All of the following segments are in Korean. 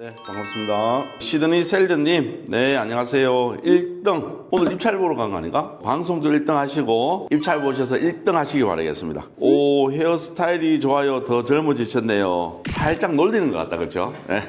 네, 반갑습니다. 시드니 셀드님, 네, 안녕하세요. 1등. 오늘 입찰 보러 간 거 아닌가? 방송도 1등 하시고, 입찰 보셔서 1등 하시기 바라겠습니다. 오, 헤어스타일이 좋아요. 더 젊어지셨네요. 살짝 놀리는 것 같다, 그렇죠? 네.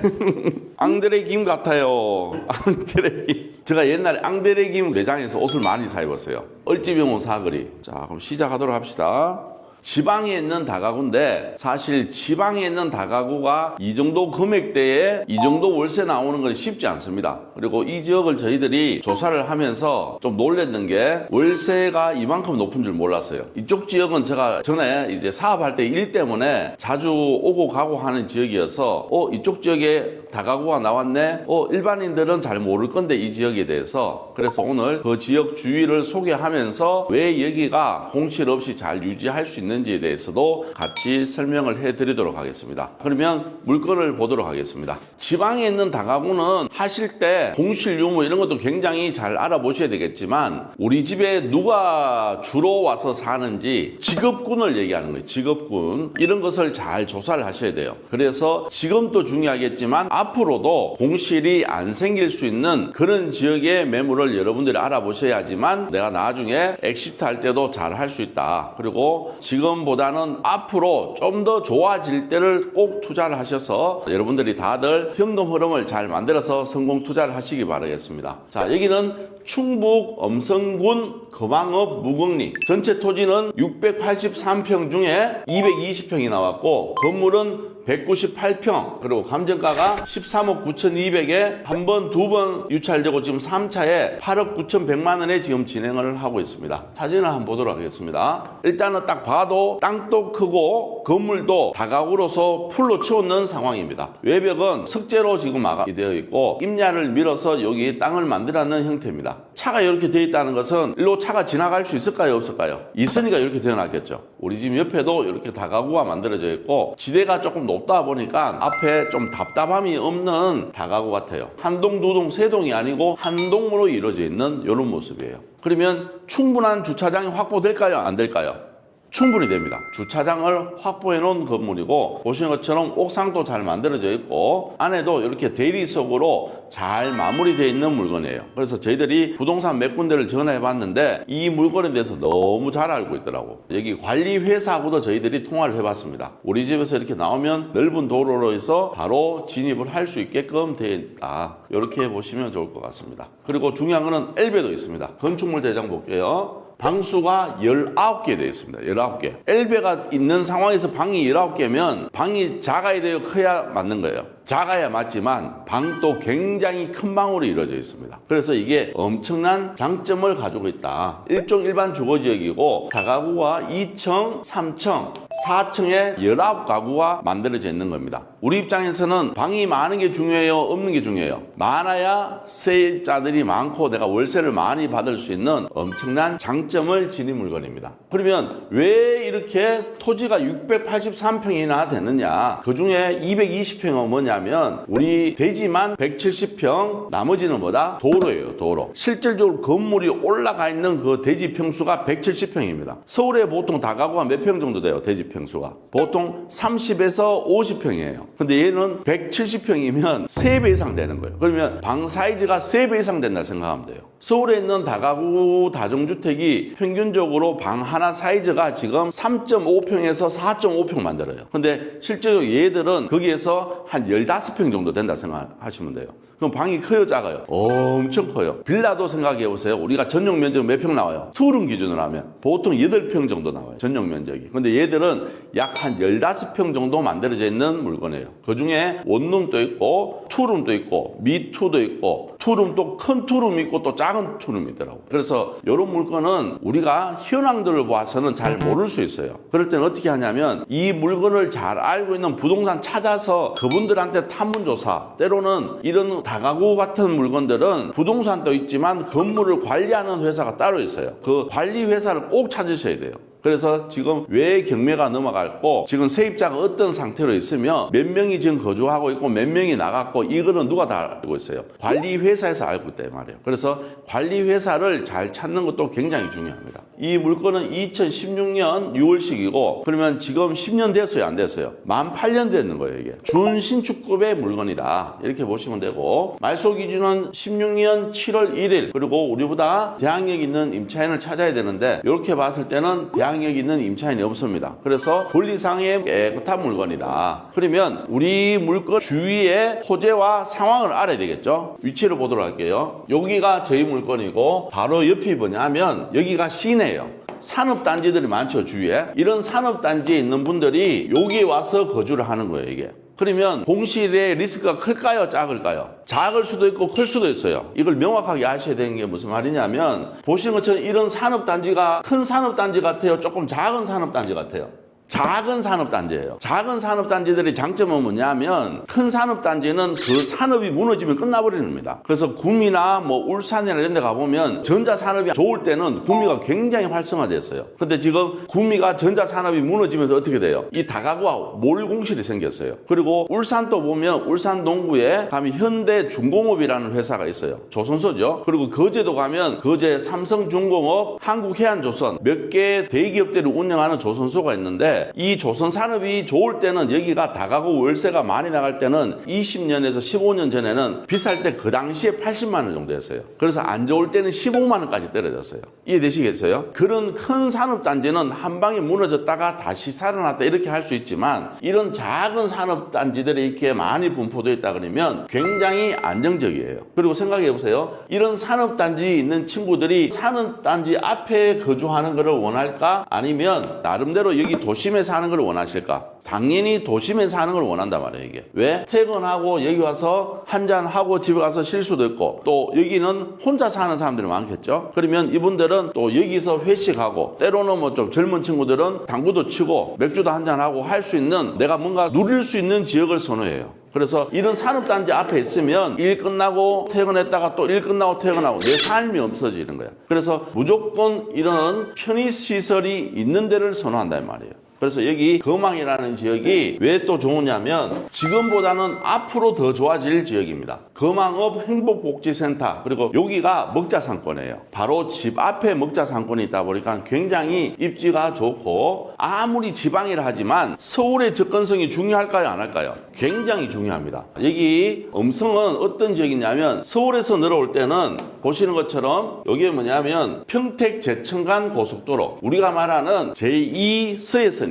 앙드레 김 같아요. 앙드레 김. 제가 옛날에 앙드레 김 매장에서 옷을 많이 사 입었어요. 얼지병원 사거리. 자, 그럼 시작하도록 합시다. 지방에 있는 다가구인데 사실 지방에 있는 다가구가 이 정도 금액대에 이 정도 월세 나오는 건 쉽지 않습니다. 그리고 이 지역을 저희들이 조사를 하면서 좀 놀랬는 게 월세가 이만큼 높은 줄 몰랐어요. 이쪽 지역은 제가 전에 이제 사업할 때 일 때문에 자주 오고 가고 하는 지역이어서 이쪽 지역에 다가구가 나왔네. 일반인들은 잘 모를 건데 이 지역에 대해서. 그래서 오늘 그 지역 주위를 소개하면서 왜 여기가 공실 없이 잘 유지할 수 있는지에 대해서도 같이 설명을 해드리도록 하겠습니다. 그러면 물건을 보도록 하겠습니다. 지방에 있는 다가구는 하실 때 공실 유무 이런 것도 굉장히 잘 알아보셔야 되겠지만 우리 집에 누가 주로 와서 사는지 직업군을 얘기하는 거예요. 직업군. 이런 것을 잘 조사를 하셔야 돼요. 그래서 지금도 중요하겠지만 앞으로도 공실이 안 생길 수 있는 그런 지역의 매물을 여러분들이 알아보셔야지만 내가 나중에 엑시트 할 때도 잘 할 수 있다. 그리고 지금보다는 앞으로 좀 더 좋아질 때를 꼭 투자를 하셔서 여러분들이 다들 현금 흐름을 잘 만들어서 성공 투자를 하시기 바라겠습니다. 자, 여기는 충북 엄성군 거방읍 무궁리. 전체 토지는 683평 중에 220평이 나왔고 건물은 198평, 그리고 감정가가 13억 9,200에 한 번, 두 번 유찰되고 지금 3차에 8억 9,100만 원에 지금 진행을 하고 있습니다. 사진을 한번 보도록 하겠습니다. 일단은 딱 봐도 땅도 크고 건물도 다가구로서 풀로 채워넣은 상황입니다. 외벽은 석재로 지금 마감이 되어 있고 임야를 밀어서 여기 땅을 만들어낸 형태입니다. 차가 이렇게 되어 있다는 것은 일로 차가 지나갈 수 있을까요? 없을까요? 있으니까 이렇게 되어놨겠죠. 우리 집 옆에도 이렇게 다가구가 만들어져 있고 지대가 조금 높다 보니까 앞에 좀 답답함이 없는 다가구 같아요. 한 동, 두 동, 세 동이 아니고 한 동으로 이루어져 있는 이런 모습이에요. 그러면 충분한 주차장이 확보될까요? 안 될까요? 충분히 됩니다. 주차장을 확보해 놓은 건물이고 보시는 것처럼 옥상도 잘 만들어져 있고 안에도 이렇게 대리석으로 잘 마무리되어 있는 물건이에요. 그래서 저희들이 부동산 몇 군데를 전화해 봤는데 이 물건에 대해서 너무 잘 알고 있더라고. 여기 관리회사하고도 저희들이 통화를 해 봤습니다. 우리 집에서 이렇게 나오면 넓은 도로로 해서 바로 진입을 할 수 있게끔 되어 있다. 이렇게 보시면 좋을 것 같습니다. 그리고 중요한 거는 엘베도 있습니다. 건축물 대장 볼게요. 방수가 19개 되어 있습니다. 19개. 엘베가 있는 상황에서 방이 19개면 방이 작아야 돼요? 커야 맞는 거예요? 작아야 맞지만 방도 굉장히 큰 방으로 이루어져 있습니다. 그래서 이게 엄청난 장점을 가지고 있다. 일종 일반 주거지역이고 다가구가 2층, 3층, 4층에 19가구가 만들어져 있는 겁니다. 우리 입장에서는 방이 많은 게 중요해요? 없는 게 중요해요? 많아야 세입자들이 많고 내가 월세를 많이 받을 수 있는 엄청난 장점을 지닌 물건입니다. 그러면 왜 이렇게 토지가 683평이나 되느냐? 그 중에 220평은 뭐냐면 우리 대지만 170평, 나머지는 뭐다? 도로예요, 도로. 실질적으로 건물이 올라가 있는 그 대지 평수가 170평입니다. 서울에 보통 다가구가 몇 평 정도 돼요, 대지 평수가? 보통 30에서 50평이에요. 근데 얘는 170평이면 3배 이상 되는 거예요. 그러면 방 사이즈가 3배 이상 된다 생각하면 돼요. 서울에 있는 다가구 다중주택이 평균적으로 방 하나 사이즈가 지금 3.5평에서 4.5평 만들어요. 근데 실제로 얘들은 거기에서 한 15평 정도 된다 생각하시면 돼요. 그럼 방이 커요, 작아요? 엄청 커요. 빌라도 생각해 보세요. 우리가 전용 면적 몇 평 나와요? 투룸 기준으로 하면 보통 8평 정도 나와요, 전용 면적이. 근데 얘들은 약 한 15평 정도 만들어져 있는 물건이에요. 그 중에 원룸도 있고 투룸도 있고 미투도 있고 투룸도 큰 투룸이 있고 또 작은 투룸이 있더라고요. 그래서 이런 물건은 우리가 현황들을 봐서는 잘 모를 수 있어요. 그럴 때는 어떻게 하냐면 이 물건을 잘 알고 있는 부동산 찾아서 그분들한테 탐문조사, 때로는 이런 다가구 같은 물건들은 부동산도 있지만 건물을 관리하는 회사가 따로 있어요. 그 관리 회사를 꼭 찾으셔야 돼요. 그래서 지금 왜 경매가 넘어갔고 지금 세입자가 어떤 상태로 있으며 몇 명이 지금 거주하고 있고 몇 명이 나갔고 이거는 누가 다 알고 있어요? 관리회사에서 알고 있단 말이에요. 그래서 관리회사를 잘 찾는 것도 굉장히 중요합니다. 이 물건은 2016년 6월식이고 그러면 지금 10년 됐어요? 안 됐어요? 만 8년 됐는 거예요. 이게 준신축급의 물건이다 이렇게 보시면 되고 말소 기준은 16년 7월 1일 그리고 우리보다 대항력 있는 임차인을 찾아야 되는데 이렇게 봤을 때는 대항력 있는 임차인이 없습니다. 그래서 권리상의 깨끗한 물건이다. 그러면 우리 물건 주위의 토지와 상황을 알아야 되겠죠. 위치를 보도록 할게요. 여기가 저희 물건이고 바로 옆이 뭐냐면 여기가 시내예요. 산업단지들이 많죠. 주위에 이런 산업단지에 있는 분들이 여기 와서 거주를 하는 거예요. 이게 그러면 공실의 리스크가 클까요? 작을까요? 작을 수도 있고 클 수도 있어요. 이걸 명확하게 아셔야 되는 게 무슨 말이냐면 보시는 것처럼 이런 산업단지가 큰 산업단지 같아요? 조금 작은 산업단지 같아요? 작은 산업단지예요. 작은 산업단지들의 장점은 뭐냐면 큰 산업단지는 그 산업이 무너지면 끝나버리는 겁니다. 그래서 구미나 뭐 울산이나 이런 데 가보면 전자산업이 좋을 때는 구미가 굉장히 활성화됐어요. 근데 지금 구미가 전자산업이 무너지면서 어떻게 돼요? 이 다가구와 몰공실이 생겼어요. 그리고 울산도 보면 울산 동구에 가면 현대중공업이라는 회사가 있어요. 조선소죠. 그리고 거제도 가면 거제 삼성중공업, 한국해안조선 몇 개 대기업들을 운영하는 조선소가 있는데 이 조선 산업이 좋을 때는 여기가 다가구 월세가 많이 나갈 때는 20년에서 15년 전에는 비쌀 때 그 당시에 80만 원 정도 였어요. 그래서 안 좋을 때는 15만 원까지 떨어졌어요. 이해되시겠어요? 그런 큰 산업단지는 한 방에 무너졌다가 다시 살아났다 이렇게 할 수 있지만 이런 작은 산업단지들이 이렇게 많이 분포되어 있다 그러면 굉장히 안정적이에요. 그리고 생각해 보세요. 이런 산업단지에 있는 친구들이 산업단지 앞에 거주하는 것을 원할까? 아니면 나름대로 여기 도심에 사는 걸 원하실까? 당연히 도심에 사는 걸 원한단 말이에요. 이게 왜? 퇴근하고 여기 와서 한잔하고 집에 가서 쉴 수도 있고 또 여기는 혼자 사는 사람들이 많겠죠. 그러면 이분들은 또 여기서 회식하고 때로는 뭐 좀 젊은 친구들은 당구도 치고 맥주도 한잔하고 할 수 있는 내가 뭔가 누릴 수 있는 지역을 선호해요. 그래서 이런 산업단지 앞에 있으면 일 끝나고 퇴근했다가 또 일 끝나고 퇴근하고 내 삶이 없어지는 거야. 그래서 무조건 이런 편의시설이 있는 데를 선호한단 말이에요. 그래서 여기 거망이라는 지역이 왜 또 좋으냐면 지금보다는 앞으로 더 좋아질 지역입니다. 거망읍 행복복지센터 그리고 여기가 먹자상권이에요. 바로 집 앞에 먹자상권이 있다 보니까 굉장히 입지가 좋고 아무리 지방이라 하지만 서울의 접근성이 중요할까요? 안 할까요? 굉장히 중요합니다. 여기 음성은 어떤 지역이냐면 서울에서 내려올 때는 보시는 것처럼 여기에 뭐냐면 평택 제천간 고속도로 우리가 말하는 제2 서해선입니다.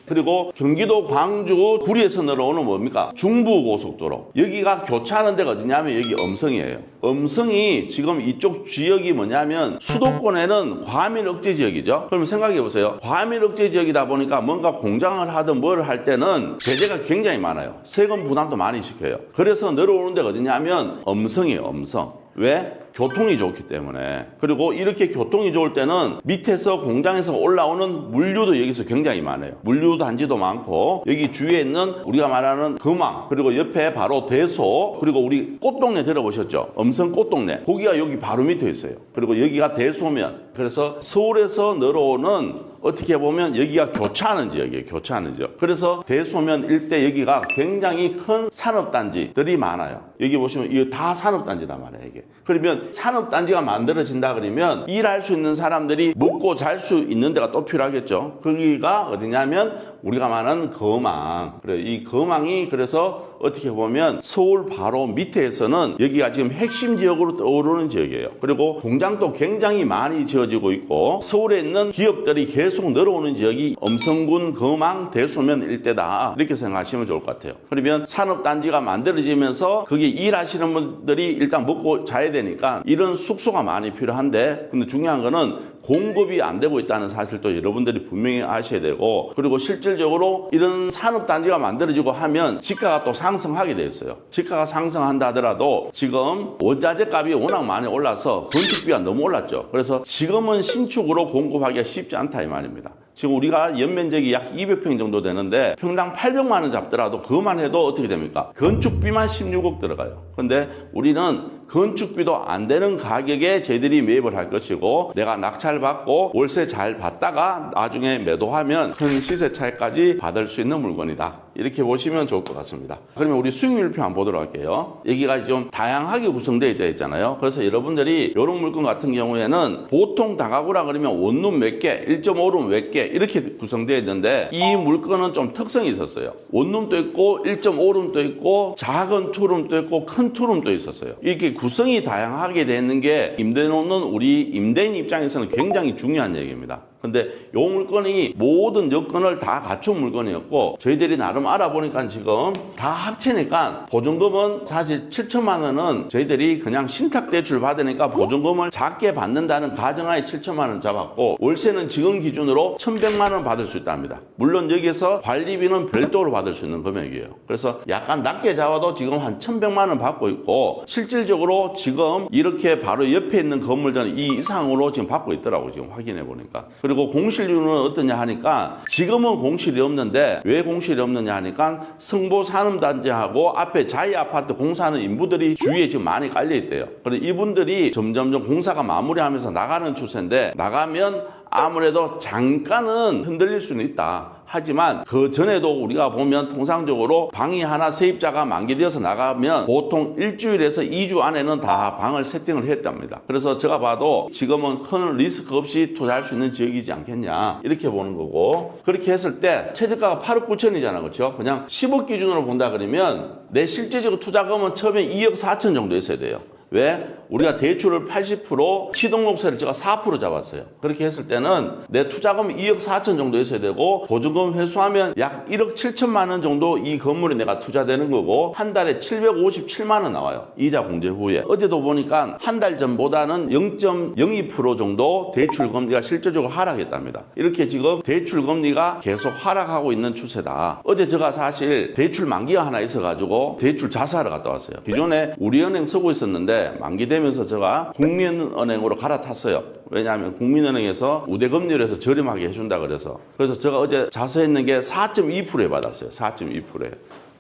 그리고 경기도 광주 구리에서 내려오는 뭡니까? 중부고속도로. 여기가 교차하는 데가 어디냐면 여기 음성이에요. 음성이 지금 이쪽 지역이 뭐냐면 수도권에는 과밀 억제 지역이죠. 그럼 생각해 보세요. 과밀 억제 지역이다 보니까 뭔가 공장을 하든 뭘 할 때는 제재가 굉장히 많아요. 세금 부담도 많이 시켜요. 그래서 내려오는 데가 어디냐면 음성이에요. 음성. 왜? 교통이 좋기 때문에. 그리고 이렇게 교통이 좋을 때는 밑에서 공장에서 올라오는 물류도 여기서 굉장히 많아요. 물류 단지도 많고 여기 주위에 있는 우리가 말하는 거망 그리고 옆에 바로 대소 그리고 우리 꽃동네 들어보셨죠? 음성 꽃동네 거기가 여기 바로 밑에 있어요. 그리고 여기가 대소면 그래서 서울에서 내려오는 어떻게 보면 여기가 교차하는 지역이에요. 교차하는 지역. 그래서 대소면 일대 여기가 굉장히 큰 산업단지들이 많아요. 여기 보시면 이거 다 산업단지단 말이에요. 이게. 그러면 산업단지가 만들어진다 그러면 일할 수 있는 사람들이 먹고 잘 수 있는 데가 또 필요하겠죠. 거기가 어디냐면 우리가 말하는 거망. 그래, 이 거망이 그래서 어떻게 보면 서울 바로 밑에서는 여기가 지금 핵심 지역으로 떠오르는 지역이에요. 그리고 공장도 굉장히 많이 지어지고 있고 서울에 있는 기업들이 계속 늘어오는 지역이 음성군 거망 대소면 일대다 이렇게 생각하시면 좋을 것 같아요. 그러면 산업단지가 만들어지면서 거기 일하시는 분들이 일단 먹고 자야 되니까 이런 숙소가 많이 필요한데 근데 중요한 거는 공급이 안 되고 있다는 사실도 여러분들이 분명히 아셔야 되고 그리고 실질적으로 이런 산업단지가 만들어지고 하면 지가가 또 상승하게 돼 있어요. 지가가 상승한다 하더라도 지금 원자재 값이 워낙 많이 올라서 건축비가 너무 올랐죠. 그래서 지금은 신축으로 공급하기가 쉽지 않다 이 말입니다. 지금 우리가 연면적이 약 200평 정도 되는데 평당 800만 원 잡더라도 그것만 해도 어떻게 됩니까? 건축비만 16억 들어가요. 근데 우리는 건축비도 안 되는 가격에 저희들이 매입을 할 것이고 내가 낙찰 받고 월세 잘 받다가 나중에 매도하면 큰 시세 차익까지 받을 수 있는 물건이다. 이렇게 보시면 좋을 것 같습니다. 그러면 우리 수익률표 한번 보도록 할게요. 여기가 좀 다양하게 구성되어 있잖아요. 그래서 여러분들이 이런 물건 같은 경우에는 보통 다가구라 그러면 원룸 몇 개, 1.5룸 몇 개 이렇게 구성되어 있는데 이 물건은 좀 특성이 있었어요. 원룸도 있고 1.5룸도 있고 작은 투룸도 있고 큰 투룸도 있었어요. 이렇게 구성이 다양하게 되는 게 임대 놓는 우리 임대인 입장에서는 굉장히 중요한 얘기입니다. 근데 이 물건이 모든 여건을 다 갖춘 물건이었고 저희들이 나름 알아보니까 지금 다 합치니까 보증금은 사실 7천만 원은 저희들이 그냥 신탁대출 받으니까 보증금을 작게 받는다는 가정하에 7천만 원 잡았고 월세는 지금 기준으로 1,100만 원 받을 수 있답니다. 물론 여기에서 관리비는 별도로 받을 수 있는 금액이에요. 그래서 약간 낮게 잡아도 지금 한 1,100만 원 받고 있고 실질적으로 지금 이렇게 바로 옆에 있는 건물들은 이 이상으로 지금 받고 있더라고요. 지금 확인해 보니까. 그리고 공실률은 어떠냐 하니까 지금은 공실이 없는데 왜 공실이 없느냐 하니까 성보 산업단지하고 앞에 자이 아파트 공사하는 인부들이 주위에 지금 많이 깔려 있대요. 그래서 이분들이 점점점 공사가 마무리하면서 나가는 추세인데 나가면 아무래도 잠깐은 흔들릴 수는 있다. 하지만 그 전에도 우리가 보면 통상적으로 방이 하나 세입자가 만기되어서 나가면 보통 일주일에서 2주 안에는 다 방을 세팅을 했답니다. 그래서 제가 봐도 지금은 큰 리스크 없이 투자할 수 있는 지역이지 않겠냐 이렇게 보는 거고 그렇게 했을 때 최저가가 8억 9천이잖아. 그렇죠? 그냥 10억 기준으로 본다 그러면 내 실제적 투자금은 처음에 2억 4천 정도 있어야 돼요. 왜? 우리가 대출을 80% 시동록세를 제가 4% 잡았어요. 그렇게 했을 때는 내 투자금 2억 4천 정도 있어야 되고 보증금 회수하면 약 1억 7천만 원 정도 이 건물에 내가 투자되는 거고 한 달에 757만 원 나와요. 이자 공제 후에. 어제도 보니까 한 달 전보다는 0.02% 정도 대출 금리가 실질적으로 하락했답니다. 이렇게 지금 대출 금리가 계속 하락하고 있는 추세다. 어제 제가 사실 대출 만기가 하나 있어가지고 대출 자사하러 갔다 왔어요. 기존에 우리은행 쓰고 있었는데 만기되면서 제가 국민은행으로 갈아탔어요. 왜냐하면 국민은행에서 우대금리로 해서 저렴하게 해준다 그래서 제가 어제 자세했는 게 4.2%에 받았어요. 4.2%에.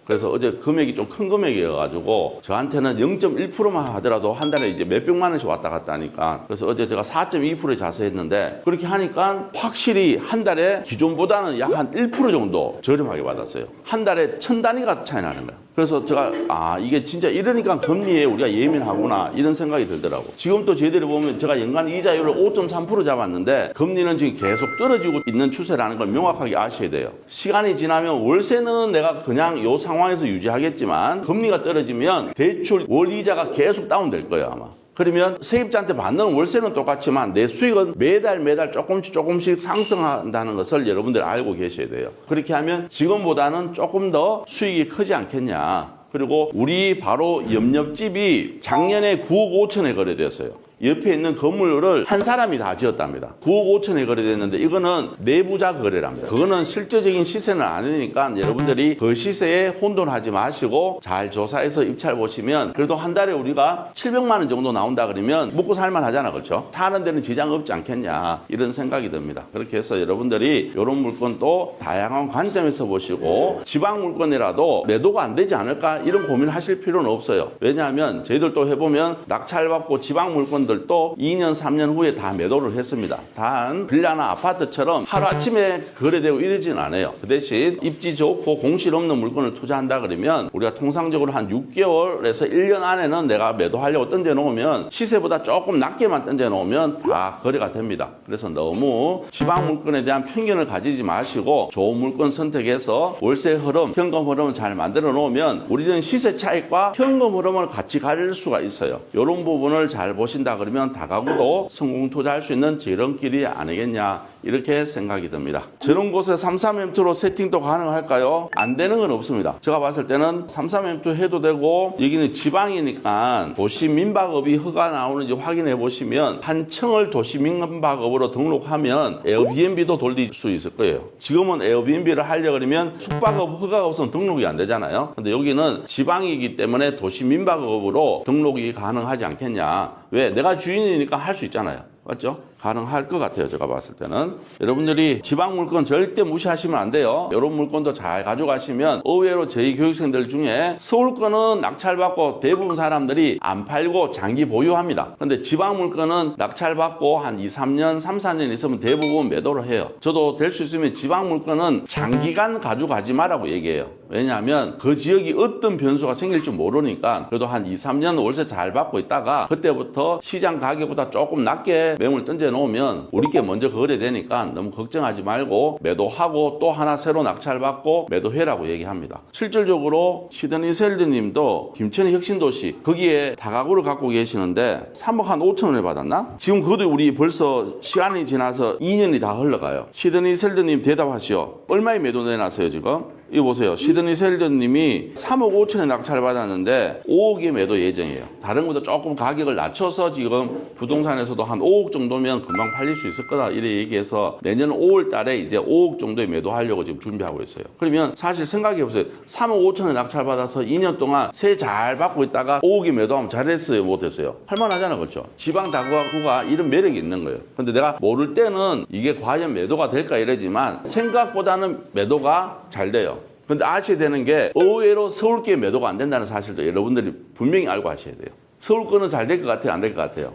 그래서 어제 금액이 좀 큰 금액이어가지고 저한테는 0.1%만 하더라도 한 달에 이제 몇백만 원씩 왔다 갔다 하니까 그래서 어제 제가 4.2%에 자세했는데 그렇게 하니까 확실히 한 달에 기존보다는 약 한 1% 정도 저렴하게 받았어요. 한 달에 1,000단위가 차이 나는 거예요. 그래서 제가 이게 진짜 이러니까 금리에 우리가 예민하구나 이런 생각이 들더라고. 지금 또 저희들이 보면 제가 연간 이자율을 5.3% 잡았는데 금리는 지금 계속 떨어지고 있는 추세라는 걸 명확하게 아셔야 돼요. 시간이 지나면 월세는 내가 그냥 요 상황에서 유지하겠지만 금리가 떨어지면 대출 월 이자가 계속 다운될 거예요 아마. 그러면 세입자한테 받는 월세는 똑같지만 내 수익은 매달 조금씩 상승한다는 것을 여러분들 알고 계셔야 돼요. 그렇게 하면 지금보다는 조금 더 수익이 크지 않겠냐. 그리고 우리 바로 옆집이 작년에 9억 5천에 거래됐어요. 옆에 있는 건물을 한 사람이 다 지었답니다. 9억 5천에 거래됐는데 이거는 내부자 거래랍니다. 그거는 실질적인 시세는 아니니까 여러분들이 그 시세에 혼돈하지 마시고 잘 조사해서 입찰 보시면 그래도 한 달에 우리가 700만 원 정도 나온다 그러면 먹고 살만 하잖아. 그렇죠? 사는 데는 지장 없지 않겠냐 이런 생각이 듭니다. 그렇게 해서 여러분들이 이런 물건도 다양한 관점에서 보시고 지방 물건이라도 매도가 안 되지 않을까 이런 고민하실 필요는 없어요. 왜냐하면 저희들도 해보면 낙찰받고 지방 물건 들도 2년, 3년 후에 다 매도를 했습니다. 단 빌라나 아파트처럼 하루아침에 거래되고 이러지는 않아요. 그 대신 입지 좋고 공실 없는 물건을 투자한다 그러면 우리가 통상적으로 한 6개월에서 1년 안에는 내가 매도하려고 던져놓으면 시세보다 조금 낮게만 던져놓으면 다 거래가 됩니다. 그래서 너무 지방 물건에 대한 편견을 가지지 마시고 좋은 물건 선택해서 월세 흐름, 현금 흐름을 잘 만들어 놓으면 우리는 시세 차익과 현금 흐름을 같이 가릴 수가 있어요. 이런 부분을 잘 보신다 그러면 다가구로 성공 투자할 수 있는 지름길이 아니겠냐 이렇게 생각이 듭니다. 저런 곳에 33M2로 세팅도 가능할까요? 안 되는 건 없습니다. 제가 봤을 때는 33M2 해도 되고 여기는 지방이니까 도시민박업이 허가 나오는지 확인해 보시면 한 층을 도시민박업으로 등록하면 에어비앤비도 돌릴 수 있을 거예요. 지금은 에어비앤비를 하려고 그러면 숙박업 허가가 없으면 등록이 안 되잖아요. 근데 여기는 지방이기 때문에 도시민박업으로 등록이 가능하지 않겠냐. 왜? 내가 주인이니까 할 수 있잖아요. 맞죠? 가능할 것 같아요. 제가 봤을 때는. 여러분들이 지방 물건 절대 무시하시면 안 돼요. 이런 물건도 잘 가져가시면 의외로 저희 교육생들 중에 서울 거는 낙찰받고 대부분 사람들이 안 팔고 장기 보유합니다. 근데 지방 물건은 낙찰받고 한 2, 3년, 3, 4년 있으면 대부분 매도를 해요. 저도 될 수 있으면 지방 물건은 장기간 가져가지 마라고 얘기해요. 왜냐하면 그 지역이 어떤 변수가 생길지 모르니까 그래도 한 2, 3년 월세 잘 받고 있다가 그때부터 시장 가격보다 조금 낮게 매물 던져 놓으면 우리께 먼저 거래되니까 너무 걱정하지 말고 매도하고 또 하나 새로 낙찰받고 매도해라고 얘기합니다. 실질적으로 시드니 셀드님도 김천의 혁신도시 거기에 다가구를 갖고 계시는데 3억 한 5천원을 받았나? 지금 그것도 우리 벌써 시간이 지나서 2년이 다 흘러가요. 시드니 셀드님 대답하시오. 얼마에 매도 내놨어요 지금? 이거 보세요. 시드니 셀드님이 3억 5천에 낙찰을 받았는데 5억에 매도 예정이에요. 다른 것보다 조금 가격을 낮춰서 지금 부동산에서도 한 5억 정도면 금방 팔릴 수 있을 거다 이래 얘기해서 내년 5월 달에 이제 5억 정도에 매도하려고 지금 준비하고 있어요. 그러면 사실 생각해 보세요. 3억 5천에 낙찰 받아서 2년 동안 세 잘 받고 있다가 5억에 매도하면 잘했어요 못했어요? 할만하잖아 그렇죠? 지방 다가구가 이런 매력이 있는 거예요. 근데 내가 모를 때는 이게 과연 매도가 될까 이러지만 생각보다는 매도가 잘 돼요. 근데 아셔야 되는 게 의외로 서울계 매도가 안 된다는 사실도 여러분들이 분명히 알고 하셔야 돼요. 서울 거는 잘 될 것 같아요? 안 될 것 같아요?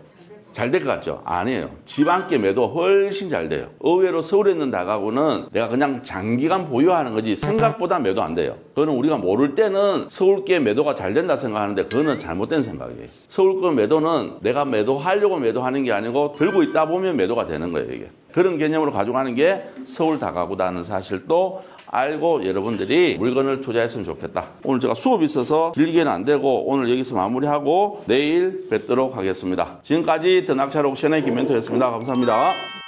잘 될 것 같죠? 아니에요. 지방계 매도 훨씬 잘 돼요. 의외로 서울에 있는 다가구는 내가 그냥 장기간 보유하는 거지 생각보다 매도 안 돼요. 그거는 우리가 모를 때는 서울계 매도가 잘 된다 생각하는데 그거는 잘못된 생각이에요. 서울거 매도는 내가 매도하려고 매도하는 게 아니고 들고 있다 보면 매도가 되는 거예요. 이게. 그런 개념으로 가져가는 게 서울 다가구다는 사실도 알고 여러분들이 물건을 투자했으면 좋겠다. 오늘 제가 수업이 있어서 길게는 안 되고 오늘 여기서 마무리하고 내일 뵙도록 하겠습니다. 지금까지 더 낙찰 옥션의 김멘토였습니다. 감사합니다.